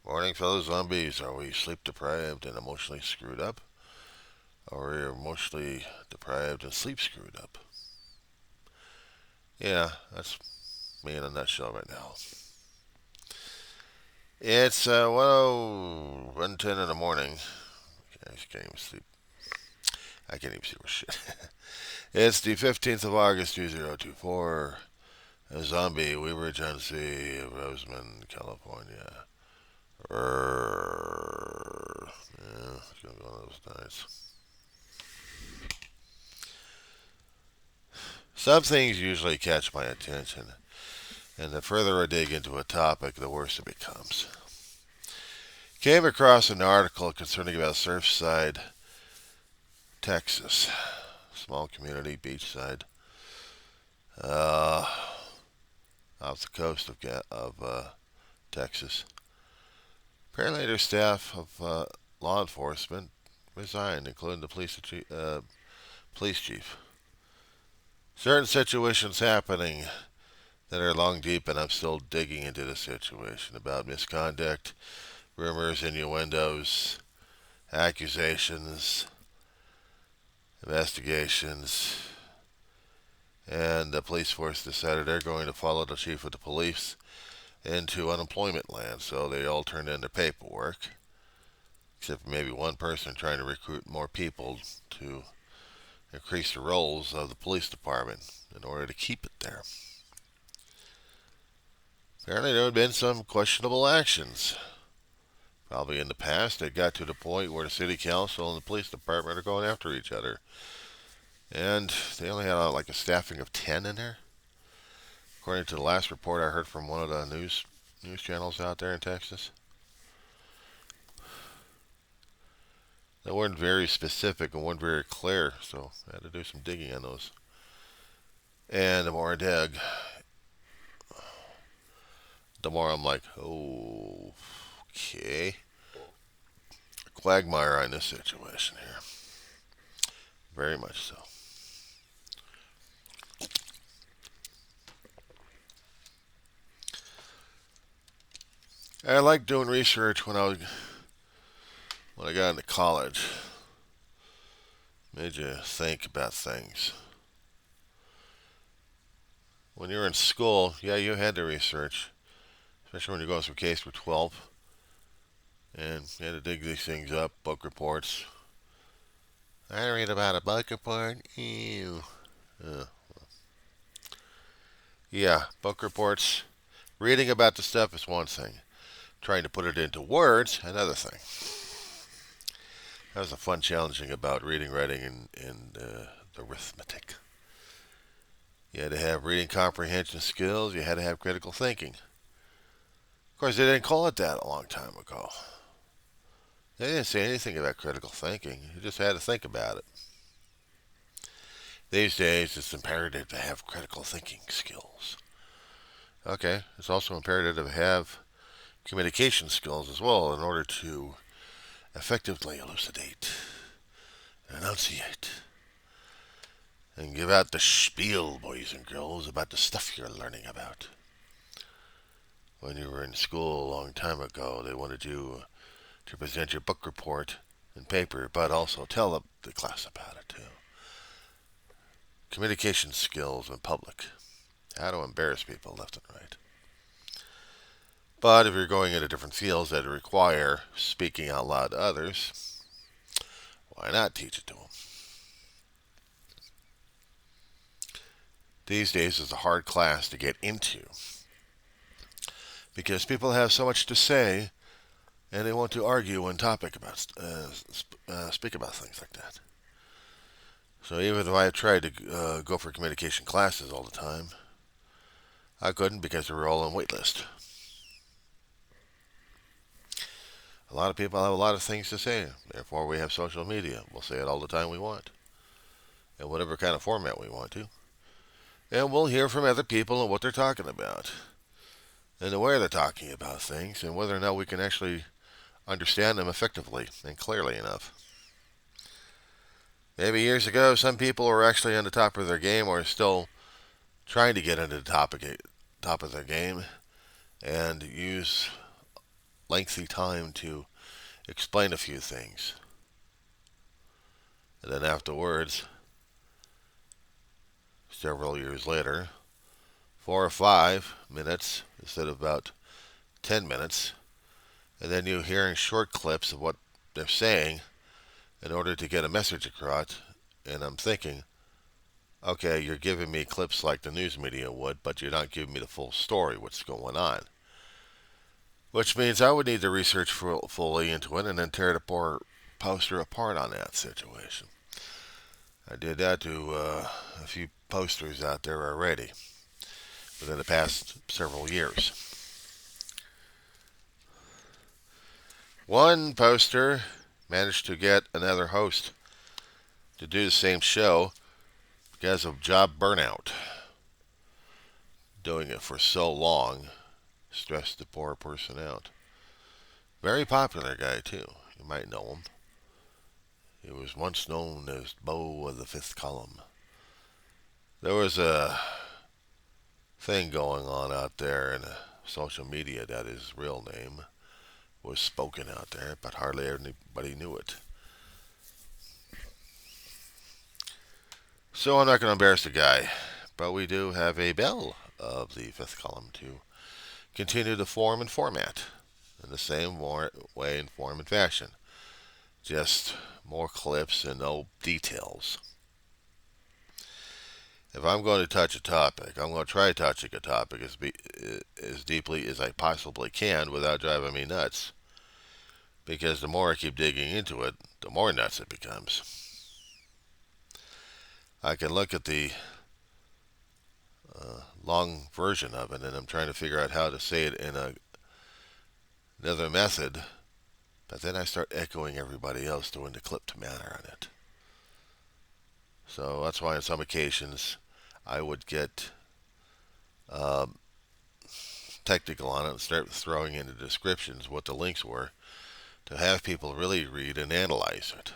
Morning, fellow zombies. Are we sleep deprived and emotionally screwed up? Or are we emotionally deprived and sleep screwed up? Yeah, that's me in a nutshell right now. It's 1:10 in the morning. I can't even sleep. I can't even see where shit. It's the 15th of August, 2024. A zombie, Weaver Agency, Roseman, California. Yeah, it's gonna be one of those nights. Some things usually catch my attention, and the further I dig into a topic, the worse it becomes. Came across an article concerning about Surfside, Texas, small community, beachside, uh, off the coast of Texas. Apparently, their staff of law enforcement resigned, including the police chief. Certain situations happening that are long deep, and I'm still digging into the situation about misconduct, rumors, innuendos, accusations, investigations, and the police force decided they're going to follow the chief of the police into unemployment land. So they all turned in their paperwork, except for maybe one person trying to recruit more people to increase the roles of the police department in order to keep it there. Apparently, there had been some questionable actions. Probably in the past, it got to the point where the city council and the police department are going after each other. And they only had like a staffing of 10 in there. According to the last report I heard from one of the news channels out there in Texas. They weren't very specific and weren't very clear, so I had to do some digging on those. And the more I dig, the more I'm like, oh, okay. Quagmire on this situation here. Very much so. I liked doing research when I got into college. Made you think about things. When you were in school, yeah, you had to research, especially when you're going through K through 12, and you had to dig these things up, book reports. I read about a book report. Ew. Uh, yeah, book reports. Reading about the stuff is one thing. Trying to put it into words, another thing. That was the fun challenging about reading, writing, and the arithmetic. You had to have reading comprehension skills. You had to have critical thinking. Of course, they didn't call it that a long time ago. They didn't say anything about critical thinking. You just had to think about it. These days, it's imperative to have critical thinking skills. Okay, it's also imperative to have communication skills as well in order to effectively elucidate, enunciate, and give out the spiel, boys and girls, about the stuff you're learning about. When you were in school a long time ago, they wanted you to present your book report in paper, but also tell the class about it too. Communication skills in public. How to embarrass people left and right. But if you're going into different fields that require speaking out loud to others, why not teach it to them? These days is a hard class to get into because people have so much to say and they want to argue and speak about things like that. So even though I tried to go for communication classes all the time, I couldn't because they were all on wait list. A lot of people have a lot of things to say. Therefore, we have social media. We'll say it all the time we want, in whatever kind of format we want to. And we'll hear from other people and what they're talking about, and the way they're talking about things, and whether or not we can actually understand them effectively and clearly enough. Maybe years ago, some people were actually on the top of their game or still trying to get into the top of their game and use lengthy time to explain a few things. And then afterwards, several years later, 4 or 5 minutes instead of about 10 minutes, and then you're hearing short clips of what they're saying in order to get a message across. And I'm thinking, okay, you're giving me clips like the news media would, but you're not giving me the full story, what's going on. Which means I would need to research fully into it and then tear the poor poster apart on that situation. I did that to a few posters out there already within the past several years. One poster managed to get another host to do the same show because of job burnout. Doing it for so long stressed the poor person out. Very popular guy, too. You might know him. He was once known as Beau of the Fifth Column. There was a thing going on out there in social media that his real name was spoken out there, but hardly anybody knew it. So I'm not going to embarrass the guy, but we do have a Belle of the Fifth Column to continue the form and format in the same way and form and fashion. Just more clips and no details. If I'm going to touch a topic, I'm going to try touching a topic as deeply as I possibly can without driving me nuts. Because the more I keep digging into it, the more nuts it becomes. I can look at the long version of it, and I'm trying to figure out how to say it in another method, but then I start echoing everybody else doing the clipped manner on it. So that's why on some occasions I would get technical on it and start throwing into descriptions what the links were to have people really read and analyze it.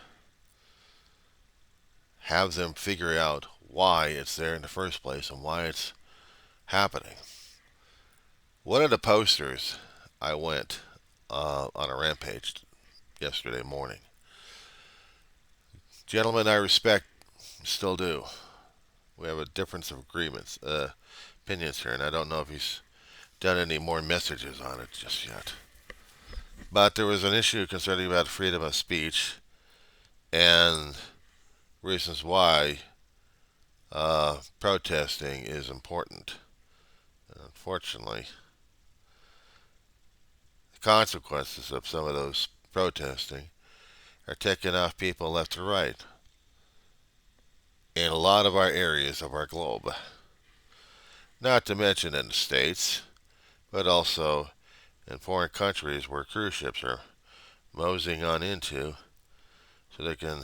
Have them figure out why it's there in the first place and why it's happening. One of the posters, I went on a rampage yesterday morning. Gentlemen I respect, still do. We have a difference of opinions here, and I don't know if he's done any more messages on it just yet. But there was an issue concerning about freedom of speech and reasons why protesting is important. Unfortunately, the consequences of some of those protesting are ticking off people left and right in a lot of our areas of our globe. Not to mention in the States, but also in foreign countries where cruise ships are moseying on into so they can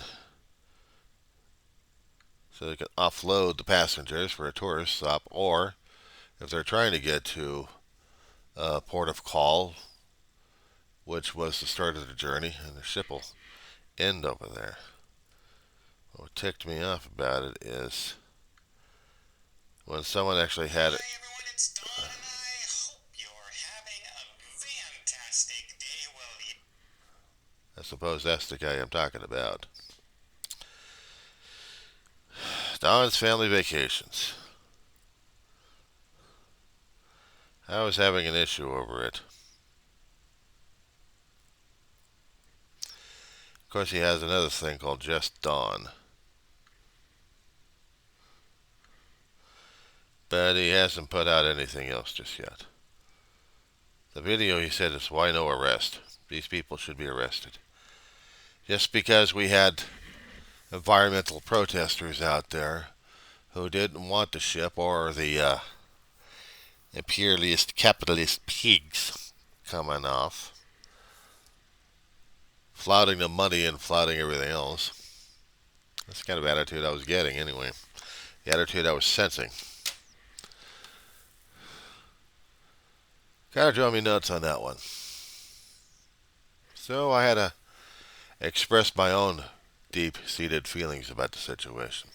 offload the passengers for a tourist stop, or if they're trying to get to a port of call, which was the start of the journey, and the ship will end over there. What ticked me off about it is when someone actually had it. Hi everyone, it's Don, and I hope you're having a fantastic day. I suppose that's the guy I'm talking about. Don's Family Vacations. I was having an issue over it. Of course, he has another thing called Just Don. But he hasn't put out anything else just yet. The video, he said, is why no arrest. These people should be arrested. Just because we had environmental protesters out there who didn't want the ship or the imperialist capitalist pigs coming off, flouting the money and flouting everything else. That's the kind of attitude I was getting anyway. The attitude I was sensing. Kind of drove me nuts on that one. So I had to express my own deep-seated feelings about the situation.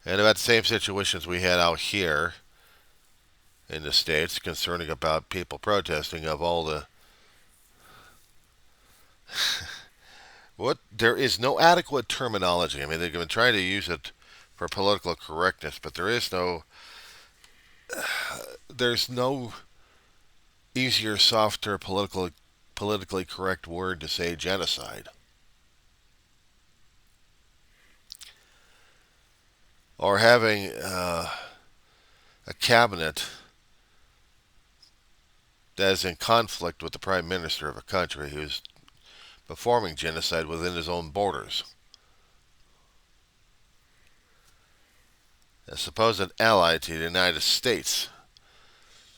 And about the same situations we had out here in the States concerning about people protesting of all the what there is no adequate terminology. I mean, they've been trying to use it for political correctness, but there's no easier, softer, politically correct word to say genocide. Or having a cabinet that is in conflict with the prime minister of a country who's performing genocide within his own borders. A supposed ally to the United States.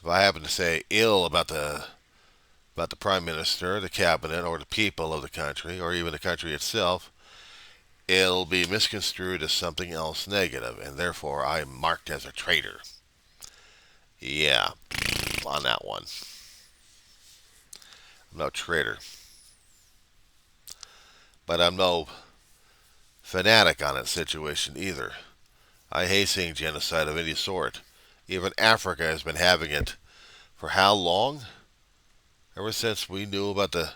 If I happen to say ill about the prime minister, the cabinet, or the people of the country, or even the country itself, it'll be misconstrued as something else negative, and therefore I'm marked as a traitor. Yeah, on that one. I'm no traitor. But I'm no fanatic on that situation either. I hate seeing genocide of any sort. Even Africa has been having it for how long? Ever since we knew about the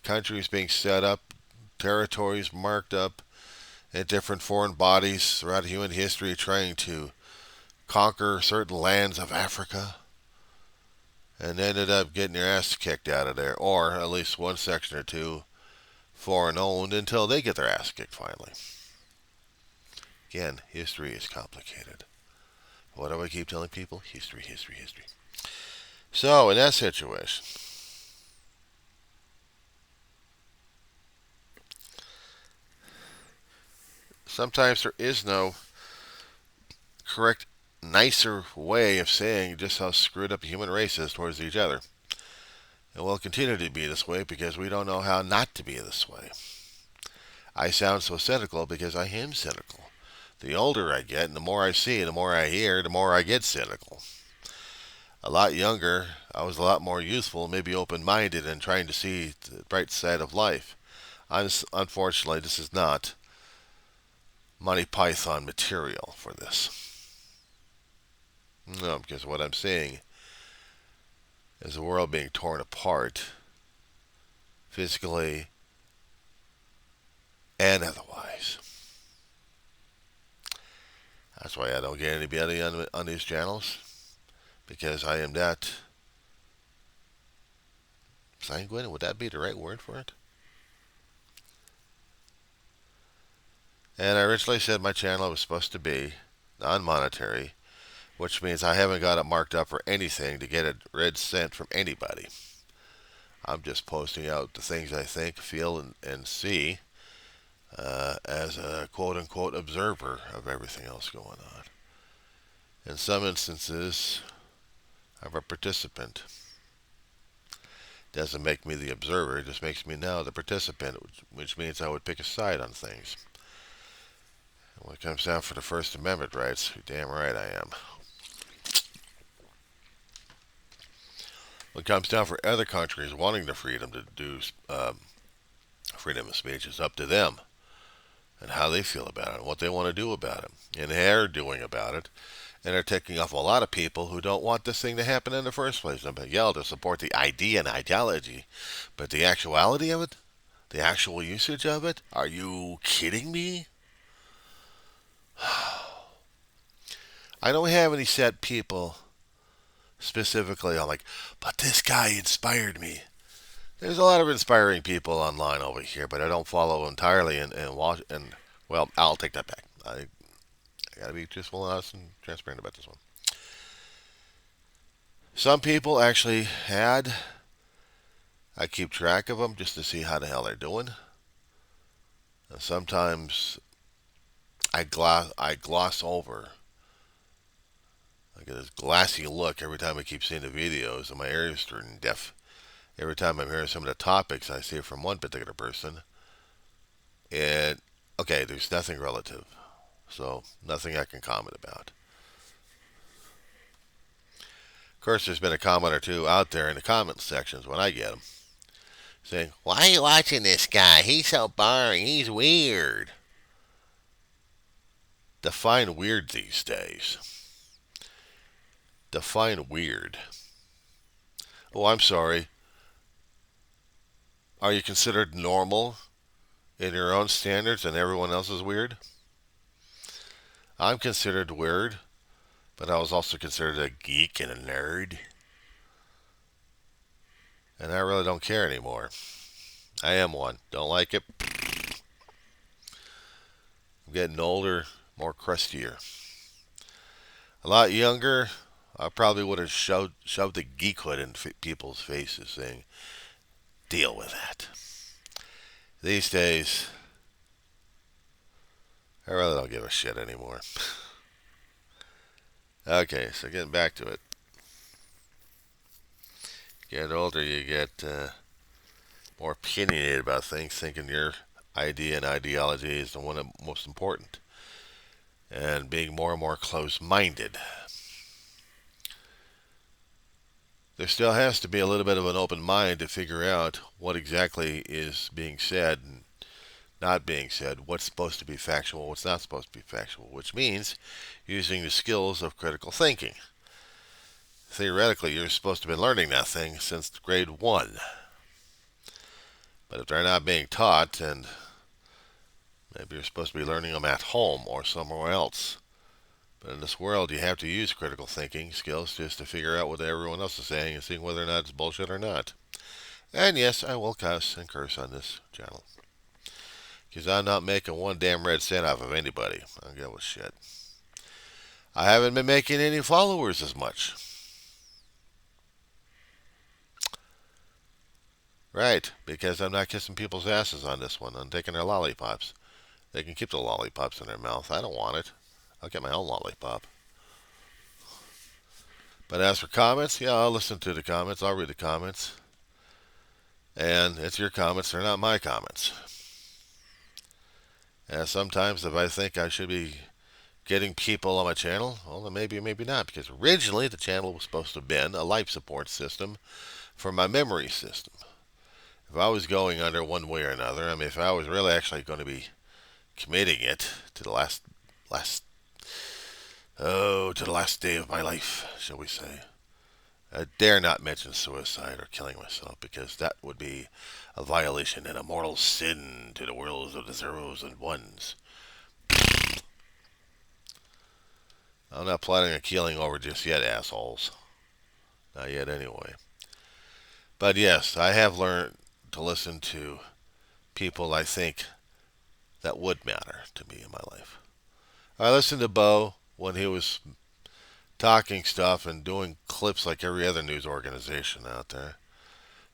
countries being set up, territories marked up, and different foreign bodies throughout human history trying to conquer certain lands of Africa, and ended up getting their ass kicked out of there, or at least one section or two foreign owned until they get their ass kicked finally. Again, history is complicated. What do I keep telling people? History, history, history. So, in that situation, sometimes there is no correct, nicer way of saying just how screwed up the human race is towards each other. And will continue to be this way because we don't know how not to be this way. I sound so cynical because I am cynical. The older I get and the more I see, the more I hear, the more I get cynical. A lot younger, I was a lot more youthful, maybe open-minded and trying to see the bright side of life. Unfortunately, this is not Monty Python material for this. No, because what I'm seeing is the world being torn apart, physically and otherwise. That's why I don't get anybody on these channels, because I am that sanguine. Would that be the right word for it? And I originally said my channel was supposed to be non-monetary, which means I haven't got it marked up for anything to get a red cent from anybody. I'm just posting out the things I think, feel, and see as a quote-unquote observer of everything else going on. In some instances, I'm a participant. Doesn't make me the observer, it just makes me now the participant, which means I would pick a side on things. And when it comes down for the First Amendment rights, you're damn right I am. When it comes down for other countries wanting the freedom to do freedom of speech, it's up to them and how they feel about it and what they want to do about it. And they're doing about it. And they're taking off a lot of people who don't want this thing to happen in the first place. I'm like, yeah, to support the idea and ideology. But the actuality of it, the actual usage of it, are you kidding me? I don't have any set people specifically on like, but this guy inspired me. There's a lot of inspiring people online over here, but I don't follow entirely and watch. And well, I'll take that back. I gotta be truthful and honest and transparent about this one. Some people actually had. I keep track of them just to see how the hell they're doing. And sometimes I gloss over. I get this glassy look every time I keep seeing the videos, and my ears turn deaf. Every time I'm hearing some of the topics I see from one particular person. And, okay, there's nothing relative. So, nothing I can comment about. Of course, there's been a comment or two out there in the comment sections when I get them. Saying, why are you watching this guy? He's so boring. He's weird. Define weird these days. Define weird. Oh, I'm sorry. Are you considered normal in your own standards and everyone else is weird? I'm considered weird, but I was also considered a geek and a nerd. And I really don't care anymore. I am one. Don't like it. I'm getting older, more crustier. A lot younger, I probably would have shoved the geekhood in people's faces saying, deal with that. These days, I really don't give a shit anymore. Okay, so getting back to it. Get older, you get more opinionated about things, thinking your idea and ideology is the one that's most important, and being more and more close-minded. There still has to be a little bit of an open mind to figure out what exactly is being said and not being said, what's supposed to be factual, what's not supposed to be factual, which means using the skills of critical thinking. Theoretically, you're supposed to be learning that thing since grade 1. But if they're not being taught, and maybe you're supposed to be learning them at home or somewhere else. But in this world, you have to use critical thinking skills just to figure out what everyone else is saying and seeing whether or not it's bullshit or not. And yes, I will cuss and curse on this channel. Because I'm not making one damn red cent off of anybody. I don't give a shit. I haven't been making any followers as much. Right, because I'm not kissing people's asses on this one. I'm taking their lollipops. They can keep the lollipops in their mouth. I don't want it. I'll get my own lollipop. But as for comments, yeah, I'll listen to the comments. I'll read the comments. And it's your comments. They're not my comments. And sometimes if I think I should be getting people on my channel, well, then maybe or maybe not. Because originally the channel was supposed to have been a life support system for my memory system. If I was going under one way or another, I mean, if I was really actually going to be committing it to the last day of my life, shall we say. I dare not mention suicide or killing myself because that would be a violation and a mortal sin to the worlds of the zeros and ones. I'm not planning on keeling over just yet, assholes. Not yet, anyway. But yes, I have learned to listen to people I think that would matter to me in my life. I listened to Bo when he was talking stuff and doing clips like every other news organization out there.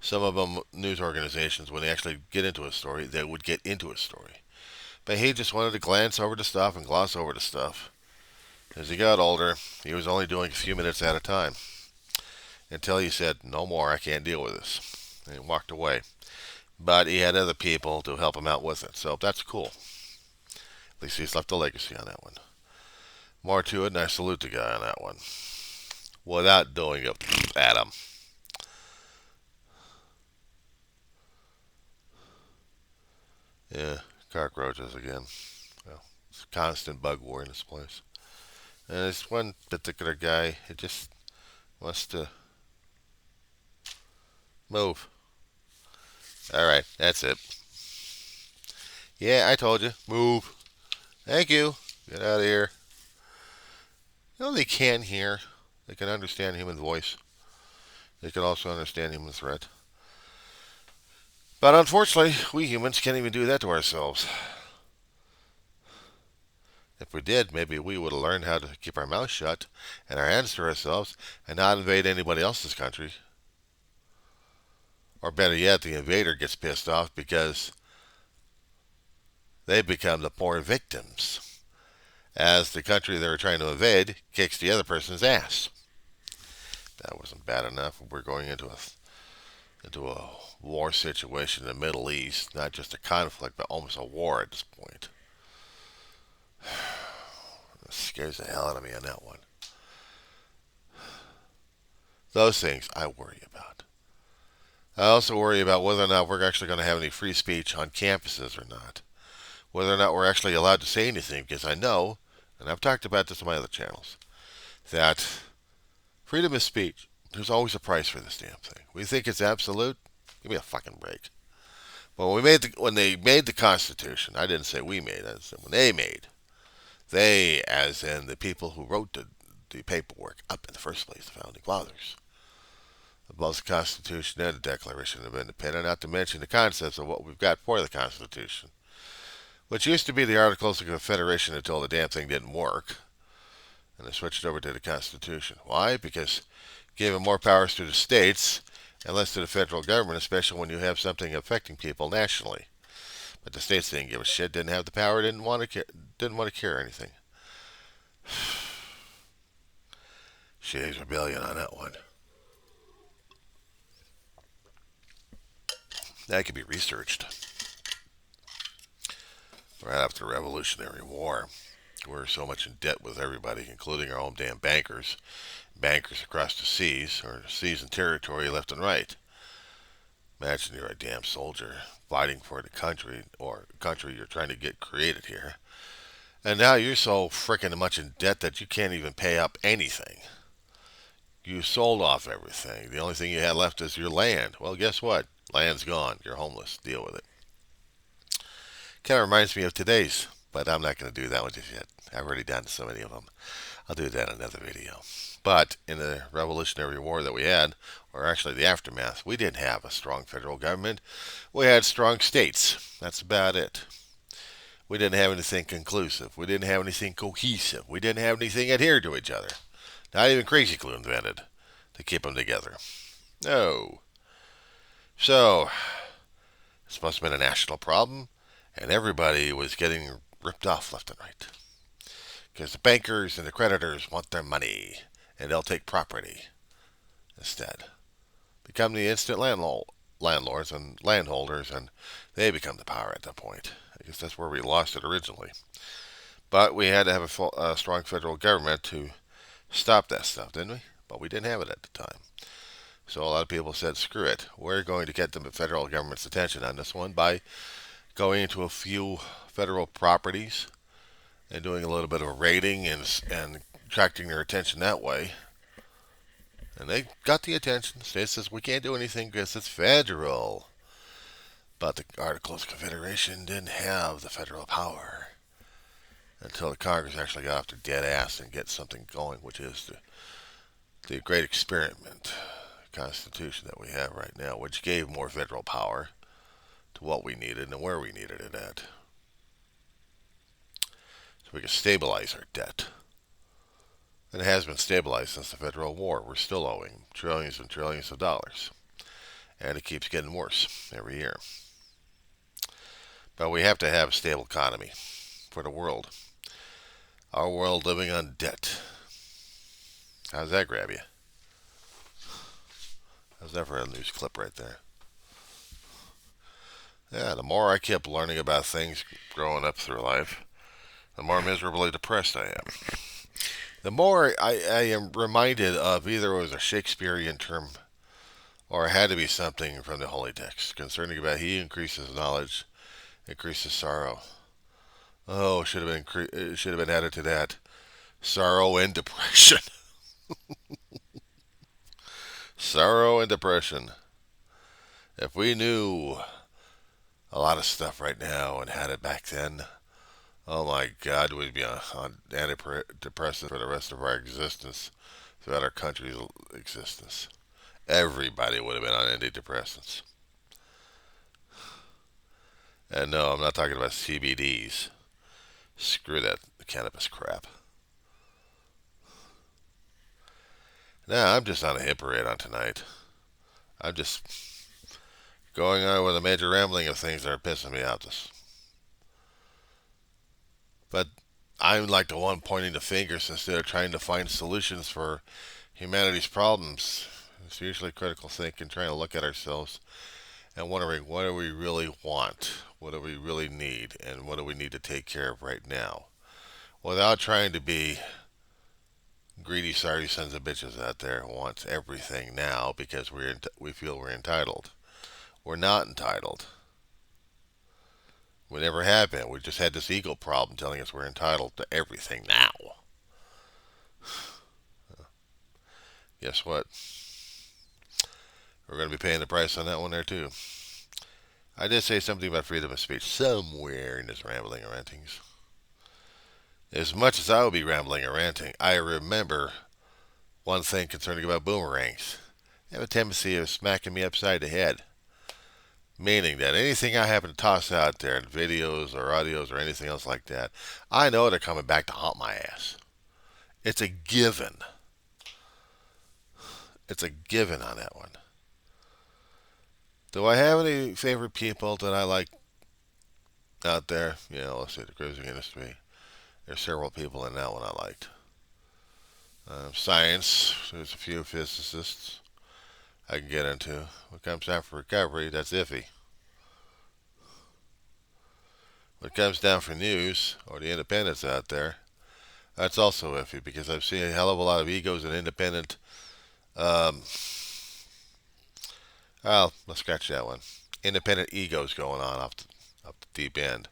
Some of them, news organizations, when they actually get into a story, they would get into a story. But he just wanted to glance over the stuff and gloss over the stuff. As he got older, he was only doing a few minutes at a time. Until he said, no more, I can't deal with this. And he walked away. But he had other people to help him out with it, so that's cool. At least he's left a legacy on that one. More to it, and I salute the guy on that one. Without doing it at him. Yeah, cockroaches again. Well, it's a constant bug war in this place. And this one particular guy, it just wants to move. Alright, that's it. Yeah, I told you. Move. Thank you. Get out of here. You know, they can hear. They can understand human voice. They can also understand human threat. But unfortunately, we humans can't even do that to ourselves. If we did, maybe we would have learned how to keep our mouths shut and our hands to ourselves and not invade anybody else's country. Or better yet, the invader gets pissed off because they become the poor victims as the country they were trying to invade kicks the other person's ass. That wasn't bad enough. We're going into a war situation in the Middle East, not just a conflict, but almost a war at this point. It scares the hell out of me on that one. Those things I worry about. I also worry about whether or not we're actually going to have any free speech on campuses or not. Whether or not we're actually allowed to say anything, because I know, and I've talked about this on my other channels, that Freedom of speech. There's always a price for this damn thing. We think it's absolute. Give me a fucking break. But when they made the Constitution, I didn't say we made it. I said when they made. They, as in the people who wrote the paperwork up in the first place, the founding fathers, both the Constitution and the Declaration of Independence, not to mention the concepts of what we've got for the Constitution, which used to be the Articles of Confederation until the damn thing didn't work, and they switched over to the Constitution. Why? Because giving more powers to the states and less to the federal government, especially when you have something affecting people nationally. But the states didn't give a shit, didn't have the power, didn't want to care anything. Shitty's rebellion on that one. That could be researched. Right after the Revolutionary War, we're so much in debt with everybody, including our own damn bankers. Bankers across the seas, or seas and territory left and right. Imagine you're a damn soldier fighting for the country, or country you're trying to get created here. And now you're so frickin' much in debt that you can't even pay up anything. You sold off everything. The only thing you had left is your land. Well, guess what? Land's gone. You're homeless. Deal with it. Kind of reminds me of today's, but I'm not going to do that one just yet. I've already done so many of them. I'll do that in another video. But in the Revolutionary War that we had, or actually the aftermath, we didn't have a strong federal government. We had strong states. That's about it. We didn't have anything conclusive. We didn't have anything cohesive. We didn't have anything adhered to each other. Not even Crazy Glue invented to keep them together. No. So, this must have been a national problem, and everybody was getting ripped off left and right. Because the bankers and the creditors want their money, and they'll take property instead. Become the instant landlords and landholders, and they become the power at that point. I guess that's where we lost it originally. But we had to have a strong federal government to stop that stuff, didn't we? But we didn't have it at the time. So a lot of people said, screw it. We're going to get the federal government's attention on this one by going into a few federal properties and doing a little bit of a raiding and attracting their attention that way. And they got the attention. The state says we can't do anything because it's federal. But the Articles of Confederation didn't have the federal power until the Congress actually got off their dead ass and get something going, which is the great experiment Constitution that we have right now, which gave more federal power to what we needed and where we needed it at. So we can stabilize our debt. And it has been stabilized since the Federal War. We're still owing trillions and trillions of dollars. And it keeps getting worse every year. But we have to have a stable economy for the world. Our world living on debt. How's that grab you? How's that for a news clip right there? Yeah, the more I kept learning about things growing up through life, the more miserably depressed I am. The more I am reminded of either it was a Shakespearean term or it had to be something from the Holy Text concerning about he increases knowledge, increases sorrow. Oh, it should have been added to that. Sorrow and depression. Sorrow and depression. If we knew a lot of stuff right now and had it back then, oh my God, we'd be on antidepressants for the rest of our existence, throughout our country's existence. Everybody would have been on antidepressants. And no, I'm not talking about CBDs. Screw that cannabis crap. Nah, I'm just on a hip parade on tonight. I'm just going on with a major rambling of things that are pissing me off. But I'm like the one pointing the fingers instead of trying to find solutions for humanity's problems. It's usually critical thinking, trying to look at ourselves and wondering what do we really want, what do we really need, and what do we need to take care of right now, without trying to be greedy, sorry sons of bitches out there who wants everything now because we feel we're entitled. We're not entitled. We never have been. We just had this ego problem telling us we're entitled to everything now. guess what? We're going to be paying the price on that one there, too. I did say something about freedom of speech somewhere in this rambling and rantings. As much as I will be rambling and ranting, I remember one thing concerning about boomerangs. They have a tendency of smacking me upside the head. Meaning that anything I happen to toss out there in videos or audios or anything else like that, I know they're coming back to haunt my ass. It's a given. It's a given on that one. Do I have any favorite people that I like out there? Let's say the cruising industry. There's several people in that one I liked. Science, there's a few physicists I can get into. When it comes down for recovery, that's iffy. When it comes down for news or the independents out there, that's also iffy because I've seen a hell of a lot of egos and independent. Well, let's scratch that one. Independent egos going on up the deep end.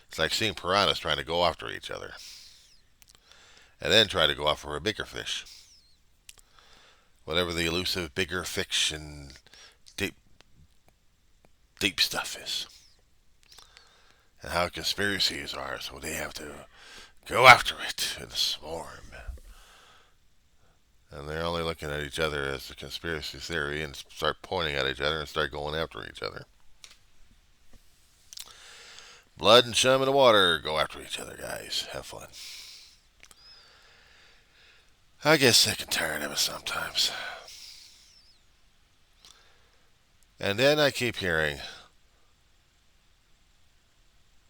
It's like seeing piranhas trying to go after each other and then try to go after a bigger fish. Whatever the elusive bigger fiction deep deep stuff is. And how conspiracies are, so they have to go after it in a swarm. And they're only looking at each other as a conspiracy theory and start pointing at each other and start going after each other. Blood and chum in the water, go after each other, guys. Have fun. I get sick and tired of it sometimes. And then I keep hearing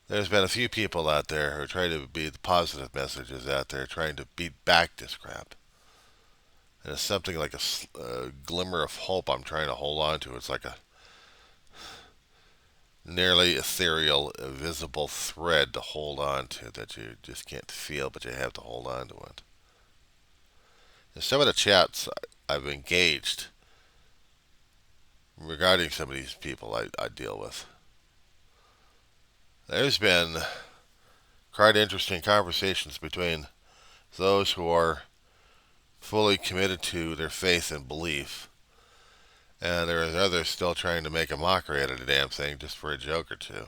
there's been a few people out there who are trying to be the positive messages out there, trying to beat back this crap. And it's something like a glimmer of hope I'm trying to hold on to. It's like a nearly ethereal, invisible thread to hold on to that you just can't feel, but you have to hold on to it. In some of the chats I've engaged regarding some of these people I deal with, there's been quite interesting conversations between those who are fully committed to their faith and belief, and there are others still trying to make a mockery out of the damn thing just for a joke or two.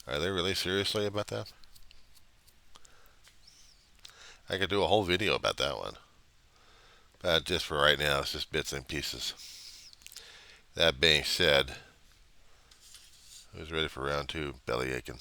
Are they really seriously about that? I could do a whole video about that one. But just for right now, it's just bits and pieces. That being said, who's ready for round two? Belly aching.